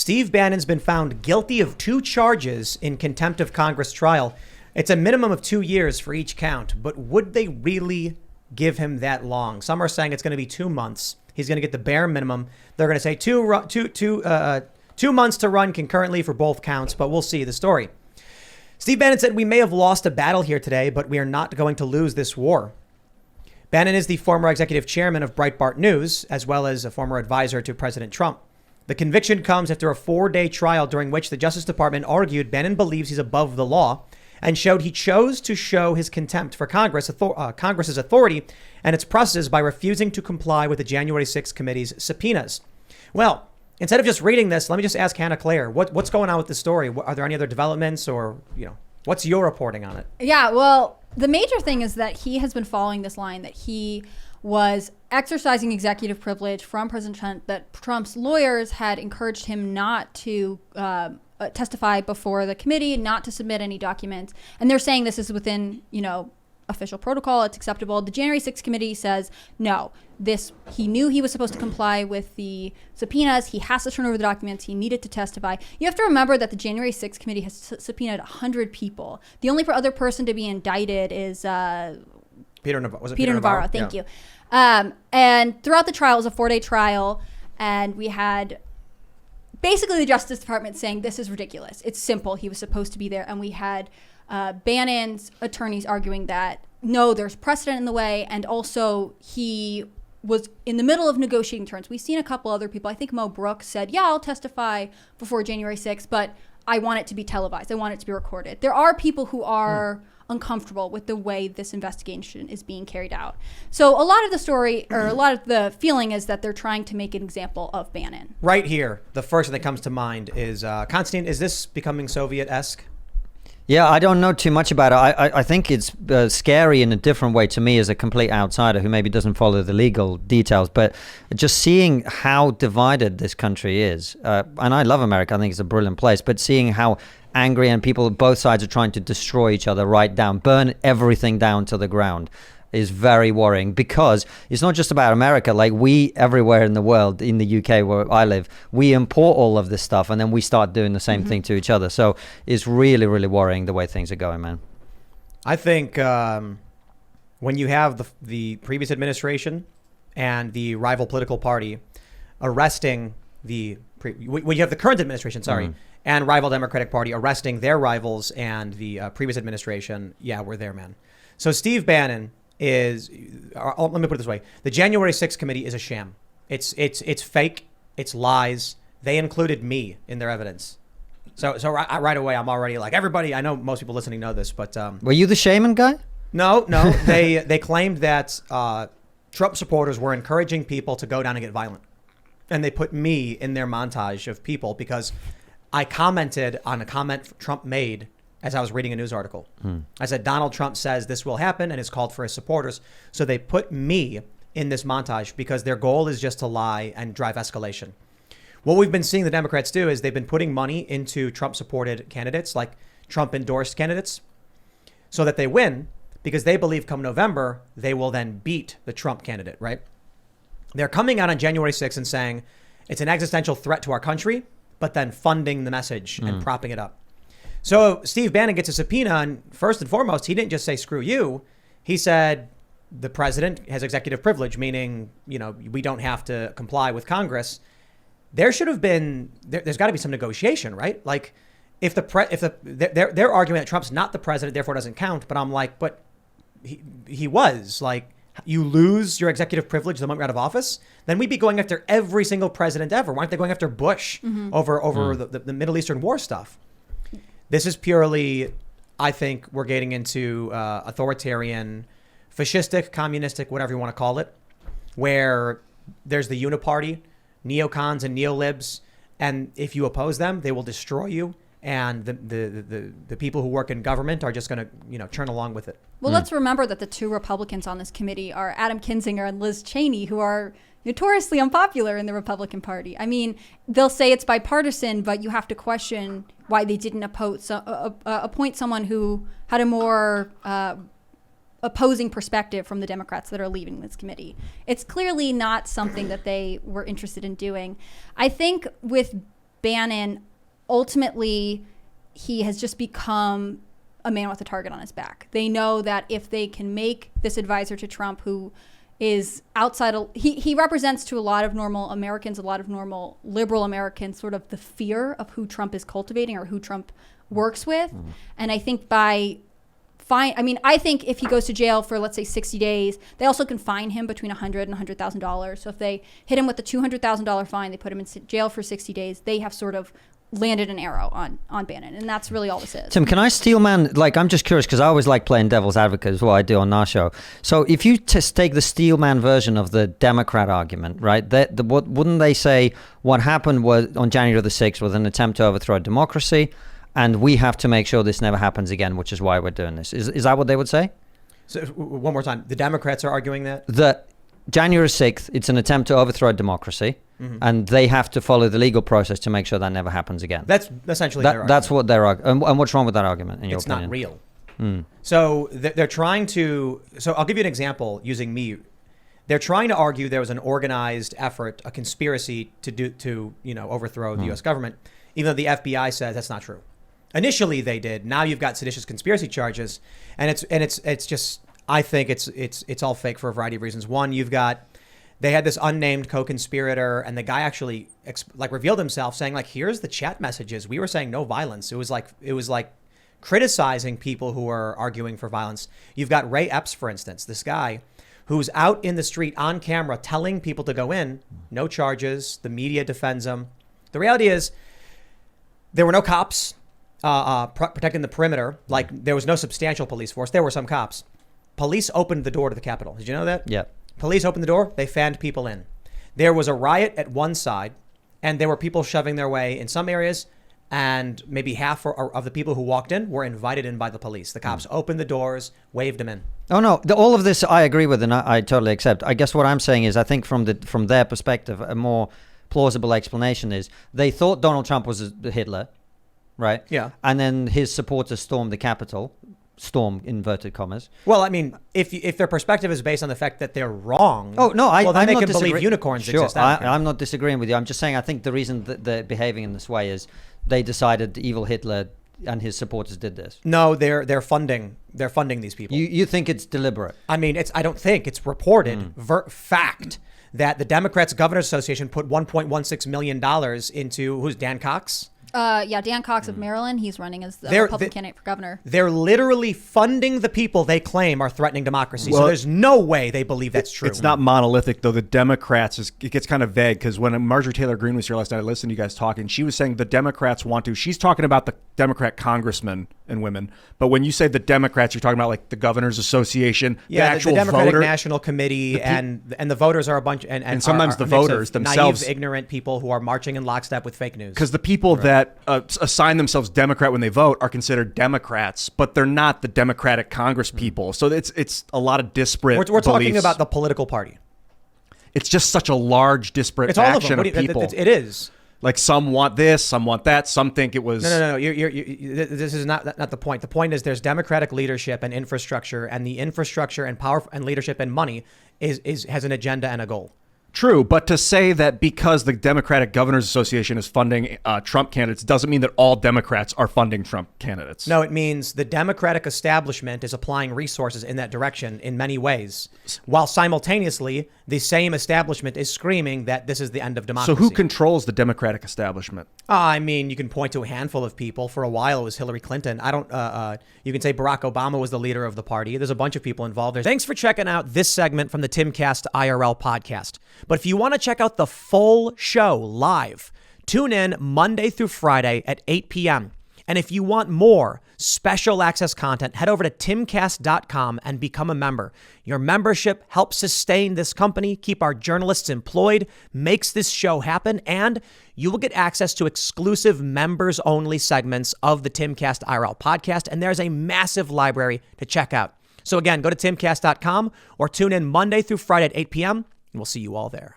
Steve Bannon's been found guilty of 2 charges in contempt of Congress trial. It's a minimum of 2 years for each count, but would they really give him that long? Some are saying it's going to be 2 months. He's going to get the bare minimum. They're going to say 2 months to run concurrently for both counts, but we'll see the story. Steve Bannon said, "We may have lost a battle here today, but we are not going to lose this war." Bannon is the former executive chairman of Breitbart News, as well as a former advisor to President Trump. The conviction comes after a 4-day trial during which the Justice Department argued Bannon believes he's above the law and showed he chose to show his contempt for Congress's authority and its processes by refusing to comply with the January 6th committee's subpoenas. Well, instead of just reading this, let me just ask Hannah Claire, what's going on with this story? Are there any other developments, or, what's your reporting on it? Yeah, well, the major thing is that he has been following this line that he was exercising executive privilege from President Trump, that Trump's lawyers had encouraged him not to testify before the committee, not to submit any documents. And they're saying this is within, official protocol. It's acceptable. The January 6th committee says, no, he knew he was supposed to comply with the subpoenas. He has to turn over the documents. He needed to testify. You have to remember that the January 6th committee has subpoenaed 100 people. The only other person to be indicted is Peter Navarro. Peter Navarro. Thank you. And throughout the trial, it was a 4-day trial, and we had basically the Justice Department saying this is ridiculous. It's simple. He was supposed to be there. And we had Bannon's attorneys arguing that, no, there's precedent in the way. And also he was in the middle of negotiating terms. We've seen a couple other people. I think Mo Brooks said, yeah, I'll testify before January 6th, but I want it to be televised. I want it to be recorded. There are people who are uncomfortable with the way this investigation is being carried out. So a lot of the story, or a lot of the feeling, is that they're trying to make an example of Bannon. Right here, the first thing that comes to mind is, Konstantin, is this becoming Soviet-esque? Yeah, I don't know too much about it. I think it's scary in a different way to me as a complete outsider who maybe doesn't follow the legal details. But just seeing how divided this country is, and I love America, I think it's a brilliant place, but seeing how angry and people, both sides are trying to destroy each other right down, burn everything down to the ground, is very worrying, because it's not just about America. Like, we everywhere in the world, in the UK where I live, we import all of this stuff and then we start doing the same thing to each other. So it's really, really worrying the way things are going, man. I think when you have the previous administration and the rival political party arresting when you have the current administration, and rival Democratic Party arresting their rivals and the previous administration, yeah, we're there, man. So Steve Bannon is, let me put it this way. The January 6th committee is a sham. It's fake. It's lies. They included me in their evidence. So right away, I'm already like, everybody, I know most people listening know this, but... Were you the shaman guy? No. They claimed that Trump supporters were encouraging people to go down and get violent. And they put me in their montage of people because I commented on a comment Trump made as I was reading a news article. I said, Donald Trump says this will happen and has called for his supporters. So they put me in this montage because their goal is just to lie and drive escalation. What we've been seeing the Democrats do is they've been putting money into Trump-supported candidates, like Trump-endorsed candidates, so that they win, because they believe come November, they will then beat the Trump candidate, right? They're coming out on January 6th and saying it's an existential threat to our country, but then funding the message and propping it up. So Steve Bannon gets a subpoena, and first and foremost, he didn't just say, screw you. He said the president has executive privilege, meaning, we don't have to comply with Congress. There should have been, there's got to be some negotiation, right? Like, if they're arguing that Trump's not the president, therefore doesn't count. But I'm like, but he was. Like, you lose your executive privilege the moment you're out of office, then we'd be going after every single president ever. Why aren't they going after Bush over the Middle Eastern war stuff? This is purely, I think we're getting into authoritarian, fascistic, communistic, whatever you want to call it, where there's the uniparty, neocons and neolibs, and if you oppose them, they will destroy you. And the people who work in government are just going to, turn along with it. Well, let's remember that the 2 Republicans on this committee are Adam Kinzinger and Liz Cheney, who are notoriously unpopular in the Republican Party. I mean, they'll say it's bipartisan, but you have to question why they didn't appoint someone who had a more opposing perspective from the Democrats that are leaving this committee. It's clearly not something that they were interested in doing. I think with Bannon, ultimately, he has just become a man with a target on his back. They know that if they can make this advisor to Trump, who is outside, he represents to a lot of normal Americans, a lot of normal liberal Americans, sort of the fear of who Trump is cultivating or who Trump works with. And I think I think if he goes to jail for, let's say, 60 days, they also can fine him between $100,000 and $100,000. So if they hit him with a $200,000 fine, they put him in jail for 60 days, they have sort of landed an arrow on Bannon. And that's really all this is. Tim, can I steal man? Like, I'm just curious because I always like playing devil's advocate is what I do on our show. So if you take the steel man version of the Democrat argument, right, wouldn't they say what happened was on January the 6th was an attempt to overthrow democracy, and we have to make sure this never happens again, which is why we're doing this. Is that what they would say? So one more time, the Democrats are arguing that? The January 6th, it's an attempt to overthrow democracy, and they have to follow the legal process to make sure that never happens again. That's essentially their argument. That's what they're arguing. And what's wrong with that argument, in your opinion? It's not real. So they're trying to... So I'll give you an example using me. They're trying to argue there was an organized effort, a conspiracy to overthrow the U.S. government, even though the FBI says that's not true. Initially, they did. Now you've got seditious conspiracy charges, and it's just... I think it's all fake for a variety of reasons. One, they had this unnamed co-conspirator, and the guy actually revealed himself, saying here's the chat messages. We were saying no violence. It was like criticizing people who are arguing for violence. You've got Ray Epps, for instance, this guy who's out in the street on camera telling people to go in, no charges. The media defends him. The reality is there were no cops protecting the perimeter. There was no substantial police force. There were some cops. Police opened the door to the Capitol. Did you know that? Yeah. Police opened the door. They fanned people in. There was a riot at one side, and there were people shoving their way in some areas, and maybe half of the people who walked in were invited in by the police. The cops opened the doors, waved them in. Oh, no. All of this I agree with, and I totally accept. I guess what I'm saying is I think from their perspective, a more plausible explanation is they thought Donald Trump was Hitler, right? Yeah. And then his supporters stormed the Capitol. Storm, inverted commas. Well, I mean, if their perspective is based on the fact that they're wrong, then they can believe unicorns exist. I'm not disagreeing with you. I'm just saying I think the reason that they're behaving in this way is they decided evil Hitler and his supporters did this. No, they're funding these people. You think it's deliberate? I mean, I don't think it's reported fact that the Democrats Governors Association put $1.16 million into who's Dan Cox. Dan Cox of Maryland. He's running as the Republican candidate for governor. They're literally funding the people they claim are threatening democracy. So there's no way they believe that's true. It's not monolithic, though. The Democrats, it gets kind of vague because when Marjorie Taylor Greene was here last night, I listened to you guys talking. She was saying the Democrats want to. She's talking about the Democrat congressmen and women. But when you say the Democrats, you're talking about the Governors Association, the actual the Democratic voter. National Committee, and the voters are a bunch, and sometimes are the a mix voters of themselves, naive, ignorant people who are marching in lockstep with fake news. Because the people that assign themselves Democrat when they vote are considered Democrats, but they're not the Democratic Congress people. So it's a lot of disparate. We're talking about the political party. It's just such a large disparate action of people. It is. Some want this, some want that, some think it was... No. This is not the point. The point is there's democratic leadership and infrastructure, and the infrastructure and power and leadership and money has an agenda and a goal. True, but to say that because the Democratic Governors Association is funding Trump candidates doesn't mean that all Democrats are funding Trump candidates. No, it means the Democratic establishment is applying resources in that direction in many ways, while simultaneously the same establishment is screaming that this is the end of democracy. So who controls the Democratic establishment? I mean, you can point to a handful of people. For a while, it was Hillary Clinton. You can say Barack Obama was the leader of the party. There's a bunch of people involved. Thanks for checking out this segment from the Timcast IRL podcast. But if you want to check out the full show live, tune in Monday through Friday at 8 p.m. And if you want more special access content, head over to timcast.com and become a member. Your membership helps sustain this company, keep our journalists employed, makes this show happen, and you will get access to exclusive members-only segments of the Timcast IRL podcast, and there's a massive library to check out. So again, go to timcast.com or tune in Monday through Friday at 8 p.m., and we'll see you all there.